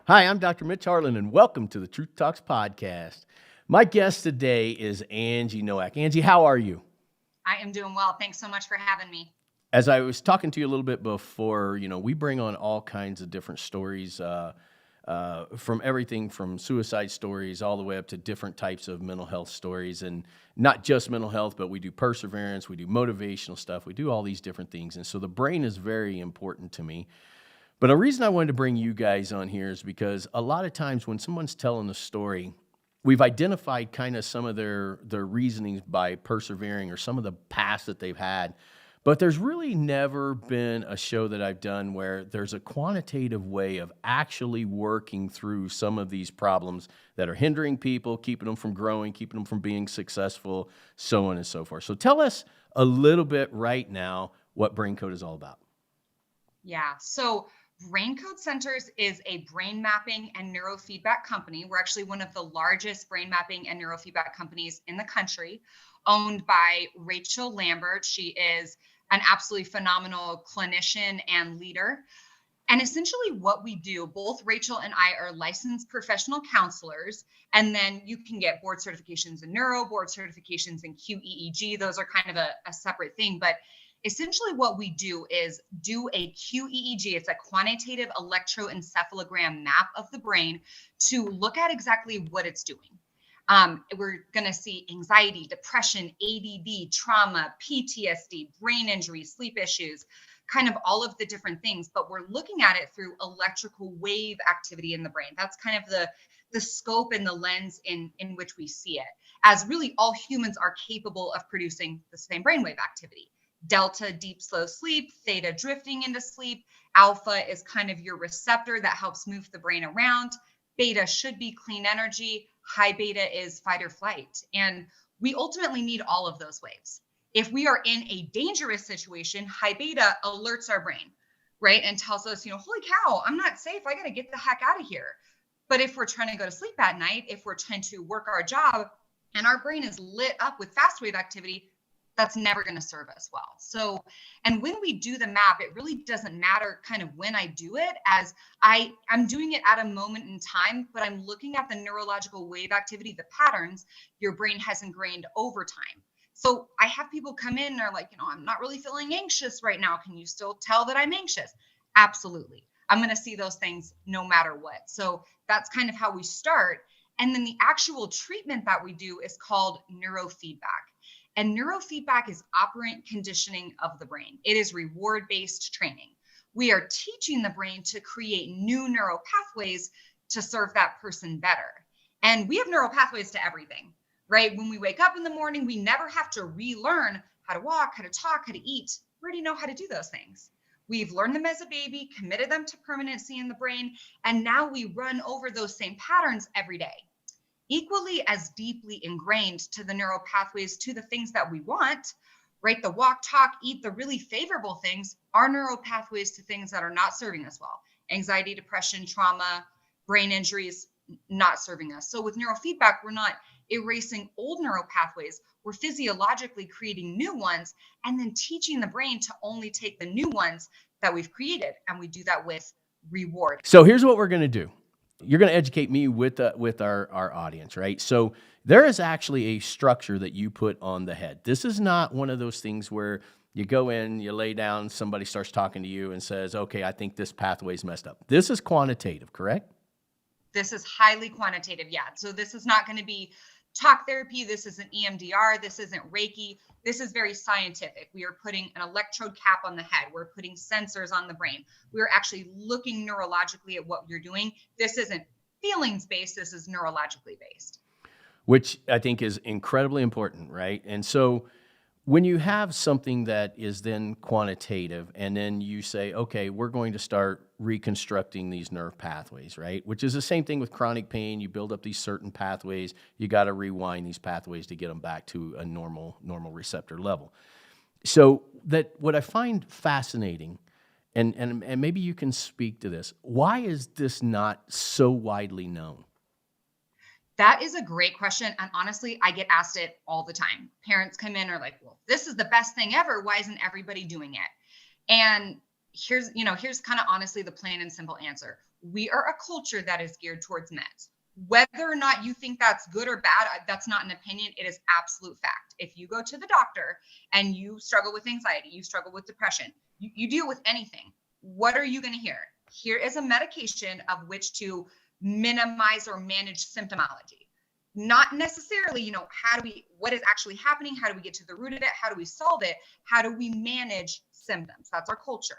Hi, I'm Dr. Mitch Harlan, and welcome to the Truth Talks podcast. My guest today is Angie Nowak. Angie, how are you? I am doing well. Thanks so much for having me. As I was talking to you a little bit before, we bring on all kinds of different stories, from everything from suicide stories all the way up to different types of mental health stories. And not just mental health, but we do perseverance, we do motivational stuff, we do all these different things. And so the brain is very important to me. But a reason I wanted to bring you guys on here is because a lot of times when someone's telling a story, we've identified kind of some of their reasonings by persevering or some of the past that they've had. But there's really never been a show that I've done where there's a quantitative way of actually working through some of these problems that are hindering people, keeping them from growing, keeping them from being successful, so on and so forth. So tell us a little bit right now what Brain Code is all about. Yeah. So, Brain Code Centers is a brain mapping and neurofeedback company. We're actually one of the largest brain mapping and neurofeedback companies in the country, owned by Rachel Lambert. She is an absolutely phenomenal clinician and leader. And essentially, what we do, both Rachel and I are licensed professional counselors. And then you can get board certifications in neuro, board certifications in QEEG. Those are kind of a separate thing. But essentially, what we do is do a QEEG. It's a quantitative electroencephalogram map of the brain to look at exactly what it's doing. We're going to see anxiety, depression, ADD, trauma, PTSD, brain injury, sleep issues, kind of all of the different things, but we're looking at it through electrical wave activity in the brain. That's kind of the scope and the lens in which we see it, as really all humans are capable of producing the same brainwave activity. Delta, deep, slow sleep, theta, drifting into sleep. Alpha is kind of your receptor that helps move the brain around. Beta should be clean energy. High beta is fight or flight. And we ultimately need all of those waves. If we are in a dangerous situation, high beta alerts our brain, right? And tells us, holy cow, I'm not safe. I got to get the heck out of here. But if we're trying to go to sleep at night, if we're trying to work our job and our brain is lit up with fast wave activity, that's never going to serve us well. So, and when we do the map, it really doesn't matter kind of when I do it, as I'm doing it at a moment in time, but I'm looking at the neurological wave activity, the patterns your brain has ingrained over time. So I have people come in and are like, I'm not really feeling anxious right now. Can you still tell that I'm anxious? Absolutely. I'm going to see those things no matter what. So that's kind of how we start. And then the actual treatment that we do is called neurofeedback. And neurofeedback is operant conditioning of the brain. It is reward-based training. We are teaching the brain to create new neural pathways to serve that person better. And we have neural pathways to everything, right? When we wake up in the morning, we never have to relearn how to walk, how to talk, how to eat. We already know how to do those things. We've learned them as a baby, committed them to permanency in the brain, and now we run over those same patterns every day, equally as deeply ingrained to the neural pathways to the things that we want, right? The walk, talk, eat, the really favorable things are neural pathways to things that are not serving us well. Anxiety, depression, trauma, brain injuries, not serving us. So with neurofeedback, we're not erasing old neural pathways. We're physiologically creating new ones and then teaching the brain to only take the new ones that we've created. And we do that with reward. So here's what we're going to do. You're going to educate me with our audience, right? So there is actually a structure that you put on the head. This is not one of those things where you go in, you lay down, somebody starts talking to you and says, okay, I think this pathway's messed up. This is quantitative, correct? This is highly quantitative. Yeah. So this is not going to be talk therapy. This isn't EMDR. This isn't Reiki. This is very scientific. We are putting an electrode cap on the head. We're putting sensors on the brain. We're actually looking neurologically at what you're doing. This isn't feelings based. This is neurologically based. Which I think is incredibly important, right? And so when you have something that is then quantitative and then you say, okay, we're going to start reconstructing these nerve pathways, right? Which is the same thing with chronic pain. You build up these certain pathways, you got to rewind these pathways to get them back to a normal receptor level. So that what I find fascinating, and maybe you can speak to this, why is this not so widely known? That is a great question. And honestly, I get asked it all the time. Parents come in and are like, well, this is the best thing ever. Why isn't everybody doing it? And here's kind of honestly the plain and simple answer. We are a culture that is geared towards meds. Whether or not you think that's good or bad, that's not an opinion. It is absolute fact. If you go to the doctor and you struggle with anxiety, you struggle with depression, you deal with anything, what are you going to hear? Here is a medication of which to minimize or manage symptomology. Not necessarily, what is actually happening? How do we get to the root of it? How do we solve it? How do we manage symptoms? That's our culture.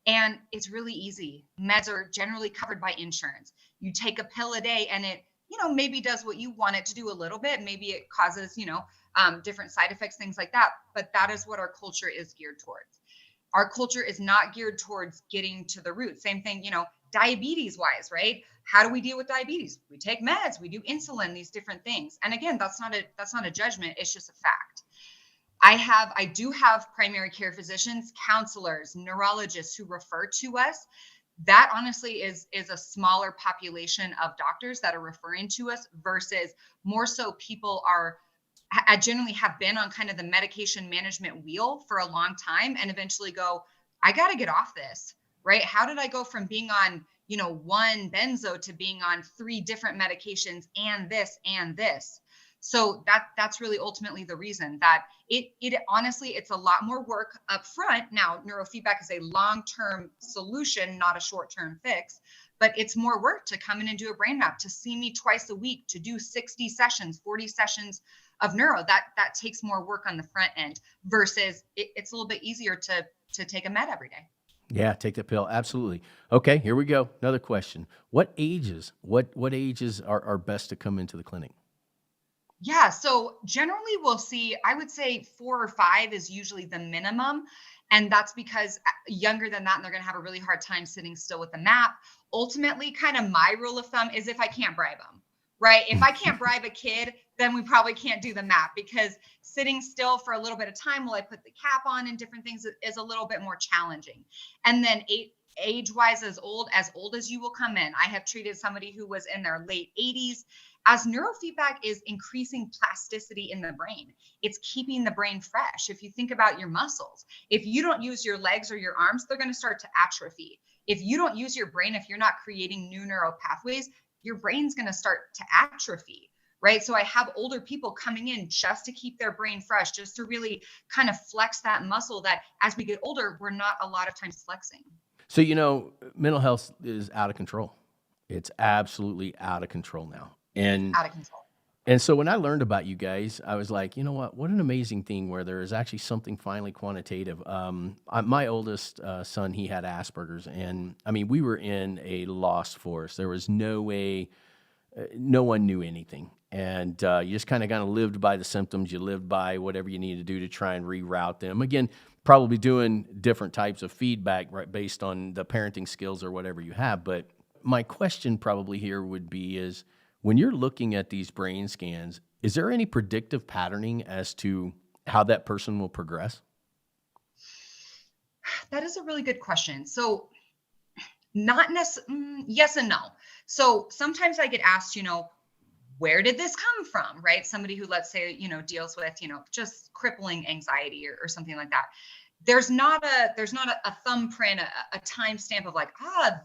And it's really easy. Meds are generally covered by insurance. You take a pill a day and it, maybe does what you want it to do a little bit. Maybe it causes, different side effects, things like that. But that is what our culture is geared towards. Our culture is not geared towards getting to the root. Same thing, diabetes wise, right? How do we deal with diabetes? We take meds, we do insulin, these different things. And again, that's not a judgment. It's just a fact. I do have primary care physicians, counselors, neurologists who refer to us. That honestly is a smaller population of doctors that are referring to us versus more so people I generally have been on kind of the medication management wheel for a long time and eventually go, I got to get off this, right? How did I go from being on, one benzo to being on 3 different medications and this and this? So that's really ultimately the reason that it honestly, it's a lot more work up front. Now, neurofeedback is a long-term solution, not a short-term fix, but it's more work to come in and do a brain map, to see me twice a week, to do 60 sessions, 40 sessions of neuro. That takes more work on the front end versus it's a little bit easier to take a med every day. Yeah, take the pill. Absolutely. Okay, here we go. Another question. What ages are best to come into the clinic? Yeah, so generally we'll see, I would say 4 or 5 is usually the minimum. And that's because younger than that, and they're going to have a really hard time sitting still with the map. Ultimately, kind of my rule of thumb is if I can't bribe them, right? If I can't bribe a kid, then we probably can't do the map because sitting still for a little bit of time while I put the cap on and different things is a little bit more challenging. And then age-wise, as old as you will come in. I have treated somebody who was in their late 80s. As neurofeedback is increasing plasticity in the brain, it's keeping the brain fresh. If you think about your muscles, if you don't use your legs or your arms, they're going to start to atrophy. If you don't use your brain, if you're not creating new neural pathways, your brain's going to start to atrophy, right? So I have older people coming in just to keep their brain fresh, just to really kind of flex that muscle that as we get older, we're not a lot of times flexing. So, mental health is out of control. It's absolutely out of control now. And Out of control. so when I learned about you guys, I was like, you know what an amazing thing where there is actually something finally quantitative. My oldest son, he had Asperger's, and I mean, we were in a lost forest. There was no way, no one knew anything. And you just kind of lived by the symptoms. You lived by whatever you need to do to try and reroute them. Again, probably doing different types of feedback, right, based on the parenting skills or whatever you have. But my question probably here would be is, when you're looking at these brain scans, is there any predictive patterning as to how that person will progress? That is a really good question. So not necessarily, yes and no. So sometimes I get asked, where did this come from, right? Somebody who, let's say, deals with, just crippling anxiety or something like that. There's not a thumbprint, a timestamp of like,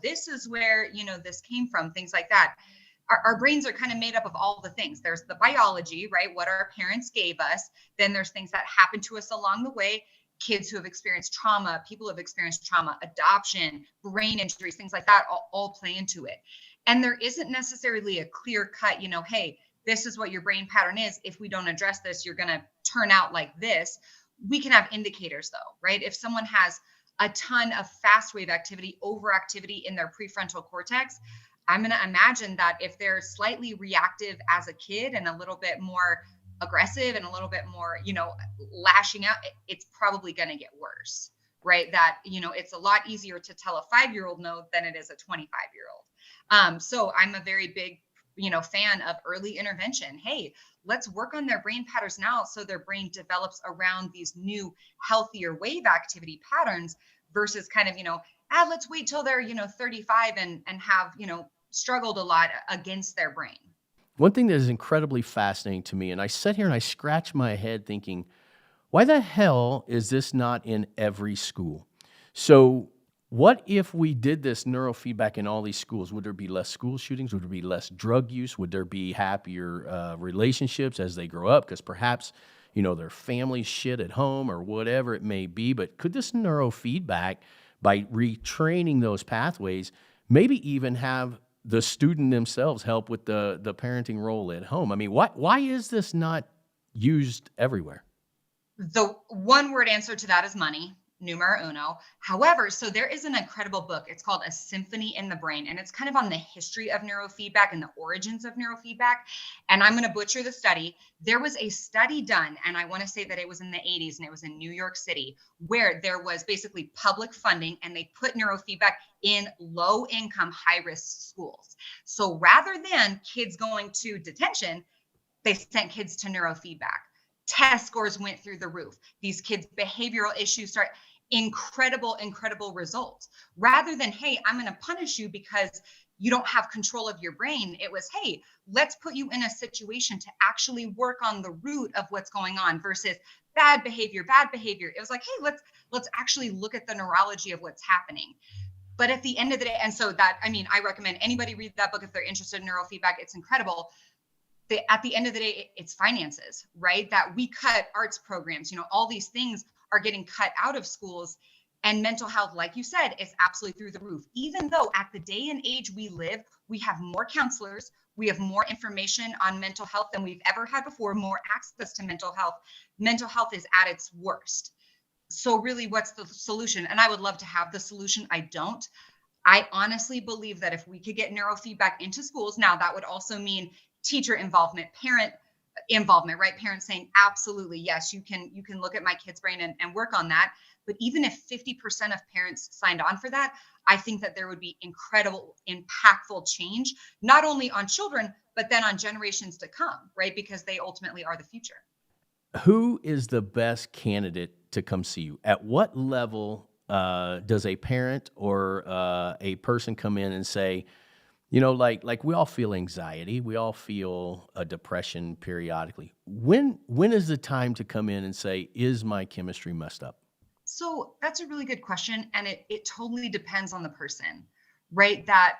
this is where, this came from, things like that. Our brains are kind of made up of all the things. There's the biology, right? What our parents gave us. Then there's things that happen to us along the way. Kids who have experienced trauma, people who have experienced trauma, adoption, brain injuries, things like that all play into it. And there isn't necessarily a clear cut, hey, this is what your brain pattern is. If we don't address this, you're going to turn out like this. We can have indicators though, right? If someone has a ton of fast wave activity, overactivity in their prefrontal cortex, I'm going to imagine that if they're slightly reactive as a kid and a little bit more aggressive and a little bit more, lashing out, it's probably going to get worse, right? That, it's a lot easier to tell a 5-year-old no than it is a 25-year-old. So I'm a very big, fan of early intervention. Hey, let's work on their brain patterns now so their brain develops around these new healthier wave activity patterns versus kind of, let's wait till they're, 35 and have, struggled a lot against their brain. One thing that is incredibly fascinating to me, and I sit here and I scratch my head thinking, why the hell is this not in every school? So What if we did this neurofeedback in all these schools? Would there be less school shootings? Would there be less drug use? Would there be happier relationships as they grow up? Because perhaps, their families shit at home or whatever it may be. But could this neurofeedback, by retraining those pathways, maybe even have the student themselves help with the parenting role at home? I mean, why is this not used everywhere? The one word answer to that is money, numero uno. However, so there is an incredible book. It's called A Symphony in the Brain, and it's kind of on the history of neurofeedback and the origins of neurofeedback. And I'm going to butcher the study. There was a study done, and I want to say that it was in the 80s, and it was in New York City, where there was basically public funding, and they put neurofeedback in low income, high risk schools. So rather than kids going to detention, they sent kids to neurofeedback. Test scores went through the roof. These kids' behavioral issues start incredible results. Rather than, hey, I'm going to punish you because you don't have control of your brain. It was, hey, let's put you in a situation to actually work on the root of what's going on versus bad behavior. It was like, hey, let's actually look at the neurology of what's happening. But at the end of the day, and so that, I mean, I recommend anybody read that book if they're interested in neurofeedback. It's incredible. At the end of the day, it's finances, right? That we cut arts programs, all these things are getting cut out of schools. And mental health, like you said, is absolutely through the roof. Even though at the day and age we live, we have more counselors, we have more information on mental health than we've ever had before, more access to mental health. Mental health is at its worst. So really, what's the solution? And I would love to have the solution. I don't. I honestly believe that if we could get neurofeedback into schools, now that would also mean teacher involvement, parent involvement, right? Parents saying, absolutely, yes, you can look at my kid's brain and work on that. But even if 50% of parents signed on for that, I think that there would be incredible, impactful change, not only on children, but then on generations to come, right? Because they ultimately are the future. Who is the best candidate to come see you? At what level does a parent or a person come in and say, like we all feel anxiety, we all feel a depression periodically. When is the time to come in and say, is my chemistry messed up? So that's a really good question. And it totally depends on the person, right? That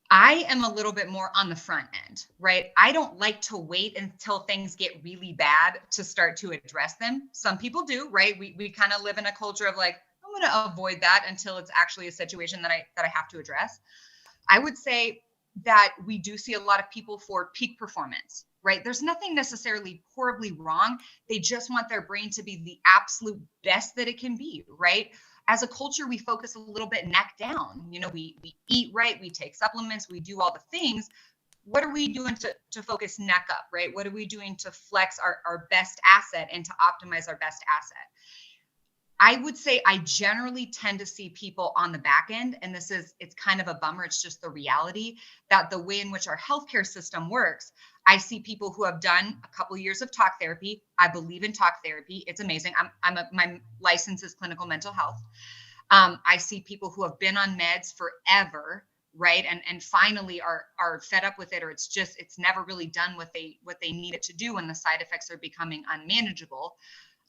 I am a little bit more on the front end, right? I don't like to wait until things get really bad to start to address them. Some people do, right? We kind of live in a culture of like, I'm going to avoid that until it's actually a situation that I have to address. I would say that we do see a lot of people for peak performance, right? There's nothing necessarily horribly wrong. They just want their brain to be the absolute best that it can be, right? As a culture, we focus a little bit neck down. We eat right, we take supplements, we do all the things. What are we doing to focus neck up, right? What are we doing to flex our best asset and to optimize our best asset? I would say I generally tend to see people on the back end, and it's kind of a bummer. It's just the reality that the way in which our healthcare system works, I see people who have done a couple of years of talk therapy. I believe in talk therapy. It's amazing. My license is clinical mental health. I see people who have been on meds forever, right? And finally are fed up with it, or it's never really done what they need it to do, and the side effects are becoming unmanageable.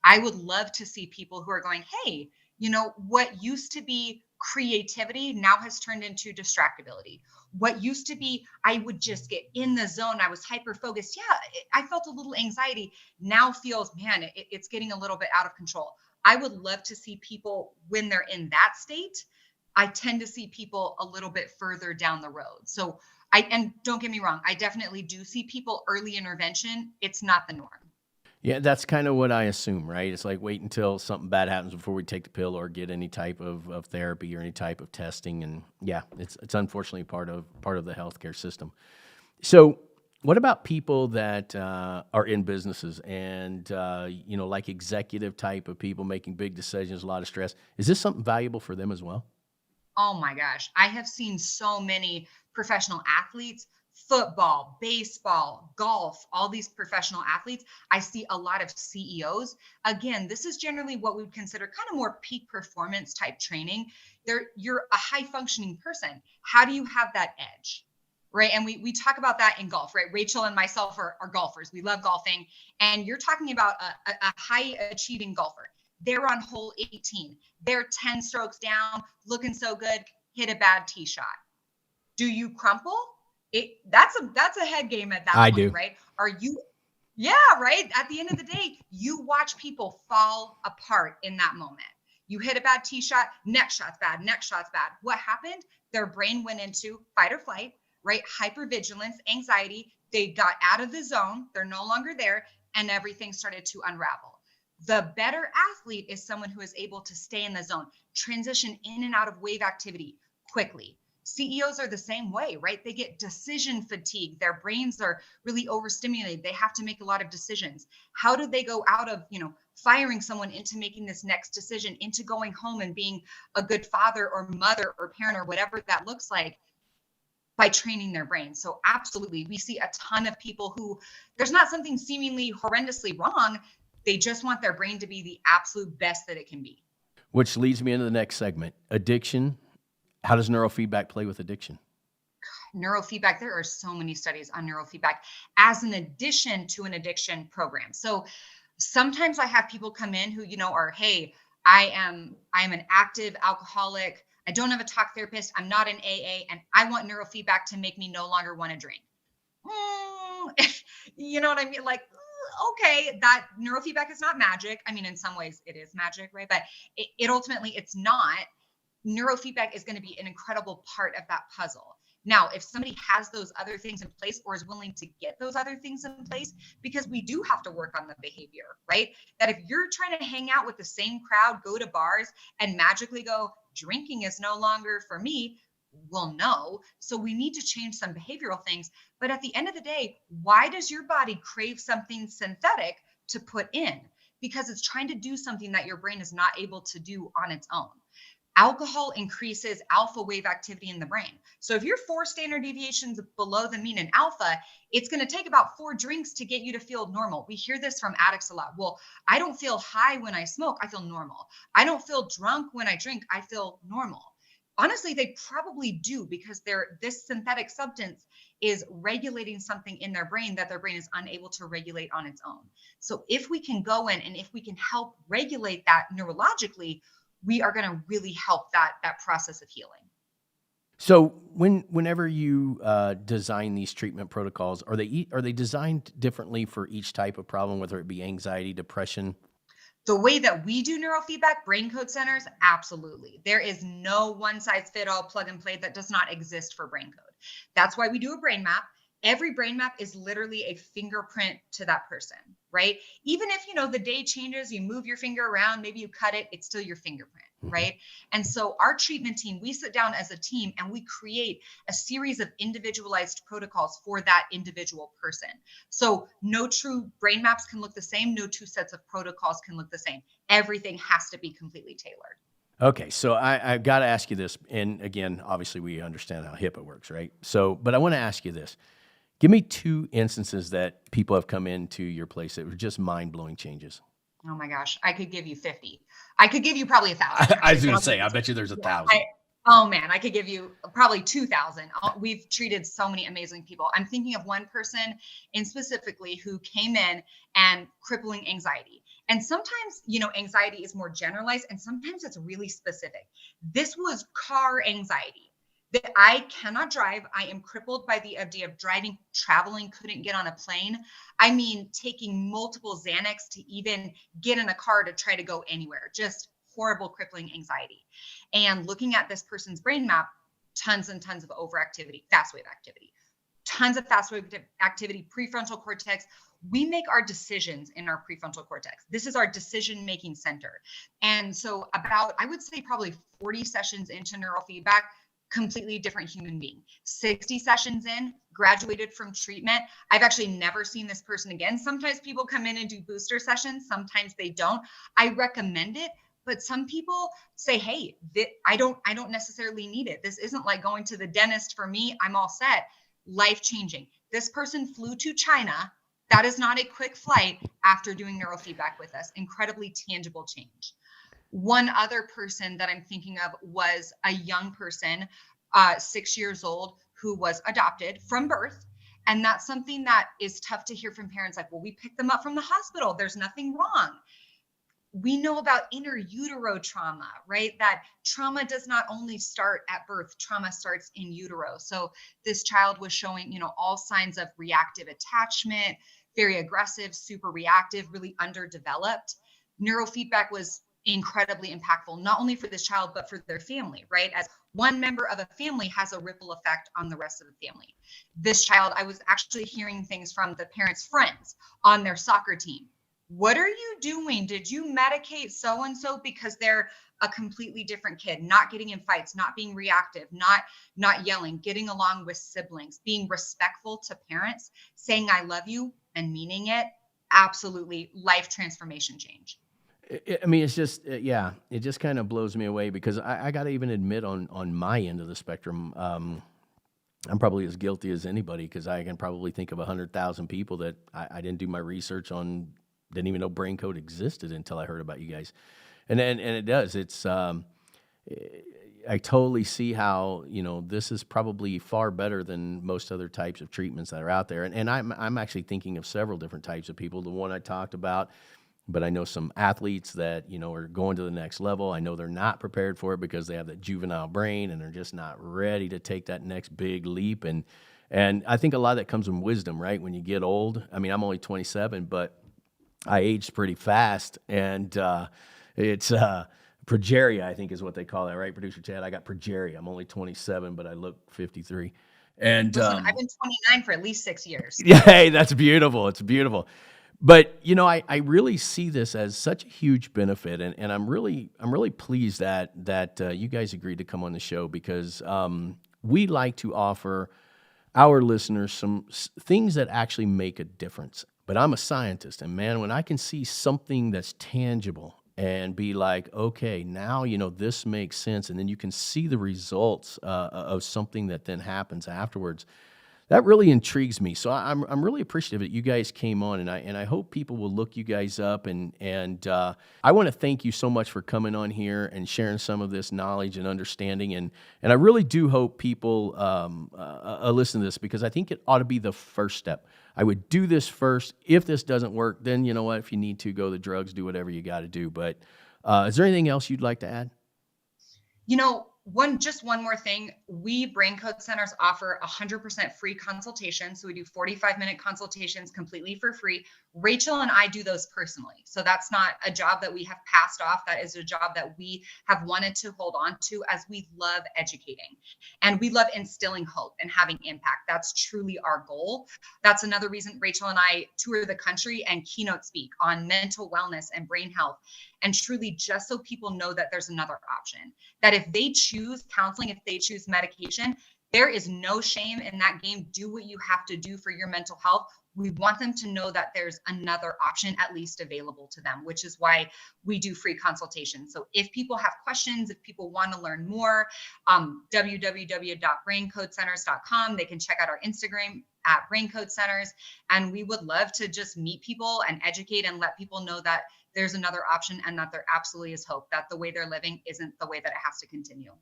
I would love to see people who are going, hey, what used to be creativity now has turned into distractibility. What used to be, I would just get in the zone. I was hyper focused. Yeah, I felt a little anxiety. Now feels, man, it's getting a little bit out of control. I would love to see people when they're in that state. I tend to see people a little bit further down the road. So and don't get me wrong, I definitely do see people early intervention. It's not the norm. Yeah, that's kind of what I assume, right? It's like wait until something bad happens before we take the pill or get any type of therapy or any type of testing. And yeah, it's unfortunately part of the healthcare system. So, what about people that are in businesses and like executive type of people making big decisions, a lot of stress? Is this something valuable for them as well? Oh my gosh. I have seen so many professional athletes, football, baseball, golf, all these professional athletes. I see a lot of CEOs. Again, this is generally what we would consider kind of more peak performance type training. You're a high functioning person. How do you have that edge? Right. And we talk about that in golf, right? Rachel and myself are golfers. We love golfing. And you're talking about a high achieving golfer. They're on hole 18. They're 10 strokes down, looking so good, hit a bad tee shot. Do you crumple? That's a head game at that I point, do. right? Are you Yeah, right? At the end of the day, you watch people fall apart in that moment. You hit a bad tee shot, next shot's bad, next shot's bad. What happened? Their brain went into fight or flight, right? Hypervigilance, anxiety. They got out of the zone. They're no longer there, and everything started to unravel. The better athlete is someone who is able to stay in the zone, transition in and out of wave activity quickly. CEOs are the same way, right? They get decision fatigue. Their brains are really overstimulated. They have to make a lot of decisions. How do they go out of, firing someone into making this next decision, into going home and being a good father or mother or parent or whatever that looks like? By training their brain. So absolutely, we see a ton of people who there's not something seemingly horrendously wrong. They just want their brain to be the absolute best that it can be. Which leads me into the next segment, addiction. How does neurofeedback play with addiction? Neurofeedback, there are so many studies on neurofeedback as an addition to an addiction program. So sometimes I have people come in who, are, hey, I am an active alcoholic. I don't have a talk therapist. I'm not in AA, and I want neurofeedback to make me no longer want to drink. You know what I mean? Like, okay, that neurofeedback is not magic. I mean, in some ways it is magic, right? But it ultimately, it's not. Neurofeedback is going to be an incredible part of that puzzle. Now, if somebody has those other things in place or is willing to get those other things in place, because we do have to work on the behavior, right? That if you're trying to hang out with the same crowd, go to bars and magically go, drinking is no longer for me, well, no. So we need to change some behavioral things. But at the end of the day, why does your body crave something synthetic to put in? Because it's trying to do something that your brain is not able to do on its own. Alcohol increases alpha wave activity in the brain. So if you're 4 standard deviations below the mean in alpha, it's going to take about 4 drinks to get you to feel normal. We hear this from addicts a lot. Well, I don't feel high when I smoke. I feel normal. I don't feel drunk when I drink. I feel normal. Honestly, they probably do, because this synthetic substance is regulating something in their brain that their brain is unable to regulate on its own. So if we can go in and if we can help regulate that neurologically, we are going to really help that process of healing. So whenever you design these treatment protocols, are they designed differently for each type of problem, whether it be anxiety, depression? The way that we do neurofeedback, brain code centers, absolutely. There is no one size fit all plug and play that does not exist for brain code. That's why we do a brain map. Every brain map is literally a fingerprint to that person, right? Even if, the day changes, you move your finger around, maybe you cut it, it's still your fingerprint, right? And so our treatment team, we sit down as a team and we create a series of individualized protocols for that individual person. So no true brain maps can look the same. No 2 sets of protocols can look the same. Everything has to be completely tailored. Okay, so I've got to ask you this. And again, obviously we understand how HIPAA works, right? But I want to ask you this. Give me 2 instances that people have come into your place that were just mind-blowing changes. Oh my gosh, I could give you 50. I could give you probably 1,000. I was going to say, I bet you there's 1,000. Oh man, I could give you probably 2,000. We've treated so many amazing people. I'm thinking of one person in specifically who came in and crippling anxiety. And sometimes, anxiety is more generalized and sometimes it's really specific. This was car anxiety. That I cannot drive. I am crippled by the idea of driving, traveling, couldn't get on a plane. I mean, taking multiple Xanax to even get in a car to try to go anywhere. Just horrible, crippling anxiety. And looking at this person's brain map, tons and tons of overactivity, fast wave activity, tons of fast wave activity, prefrontal cortex. We make our decisions in our prefrontal cortex. This is our decision-making center. And so I would say probably 40 sessions into neurofeedback, completely different human being. 60 sessions in, graduated from treatment. I've actually never seen this person again. Sometimes people come in and do booster sessions. Sometimes they don't. I recommend it, but some people say, hey, I don't necessarily need it. This isn't like going to the dentist for me. I'm all set. Life-changing. This person flew to China. That is not a quick flight after doing neurofeedback with us. Incredibly tangible change. One other person that I'm thinking of was a young person, 6 years old, who was adopted from birth. And that's something that is tough to hear from parents like, well, we picked them up from the hospital. There's nothing wrong. We know about inner utero trauma, right? That trauma does not only start at birth, trauma starts in utero. So this child was showing, all signs of reactive attachment, very aggressive, super reactive, really underdeveloped. Neurofeedback was incredibly impactful, not only for this child, but for their family, right? As one member of a family has a ripple effect on the rest of the family. This child, I was actually hearing things from the parents' friends on their soccer team. What are you doing? Did you medicate so and so? Because they're a completely different kid, not getting in fights, not being reactive, not yelling, getting along with siblings, being respectful to parents, saying I love you and meaning it. Absolutely life transformation change. I mean, it's just, yeah, it just kind of blows me away because I got to even admit on my end of the spectrum, I'm probably as guilty as anybody because I can probably think of 100,000 people that I didn't do my research on, didn't even know Brain Code existed until I heard about you guys. And it does. It's I totally see how this is probably far better than most other types of treatments that are out there. And I'm actually thinking of several different types of people. The one I talked about, but I know some athletes that are going to the next level. I know they're not prepared for it because they have that juvenile brain and they're just not ready to take that next big leap. And I think a lot of that comes from wisdom, right? When you get old. I mean, I'm only 27, but I aged pretty fast, and it's progeria, I think is what they call that, right, Producer Chad? I got progeria. I'm only 27, but I look 53. And Listen, I've been 29 for at least 6 years. yeah, hey, that's beautiful. It's beautiful. But I really see this as such a huge benefit, and I'm really pleased that you guys agreed to come on the show because we like to offer our listeners some things that actually make a difference. But I'm a scientist, and man, when I can see something that's tangible and be like, okay, now this makes sense, and then you can see the results of something that then happens afterwards. That really intrigues me. So I'm really appreciative that you guys came on, and I hope people will look you guys up. And I want to thank you so much for coming on here and sharing some of this knowledge and understanding. And I really do hope people listen to this because I think it ought to be the first step. I would do this first. If this doesn't work, then you know what? If you need to, go the drugs, do whatever you got to do. But is there anything else you'd like to add? One more thing. We Brain Code Centers offer 100% free consultations. So we do 45-minute consultations completely for free. Rachel and I do those personally. So that's not a job that we have passed off. That is a job that we have wanted to hold on to as we love educating and we love instilling hope and having impact. That's truly our goal. That's another reason Rachel and I tour the country and keynote speak on mental wellness and brain health. And truly just so people know that there's another option, that if they choose counseling, if they choose medication, there is no shame in that game. Do what you have to do for your mental health. We want them to know that there's another option at least available to them, which is why we do free consultations. So if people have questions, if people want to learn more, www.braincodecenters.com. They can check out our Instagram at Brain Code Centers. And we would love to just meet people and educate and let people know that there's another option and that there absolutely is hope, that the way they're living isn't the way that it has to continue.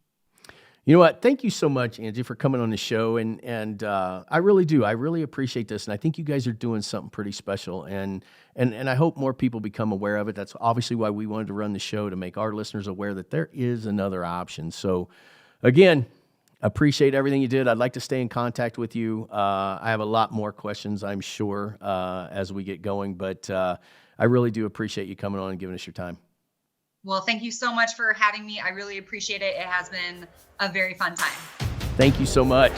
You know what? Thank you so much, Angie, for coming on the show. And I really do. I really appreciate this. And I think you guys are doing something pretty special. And I hope more people become aware of it. That's obviously why we wanted to run the show, to make our listeners aware that there is another option. So again, appreciate everything you did. I'd like to stay in contact with you. I have a lot more questions, I'm sure, as we get going. But I really do appreciate you coming on and giving us your time. Well, thank you so much for having me. I really appreciate it. It has been a very fun time. Thank you so much.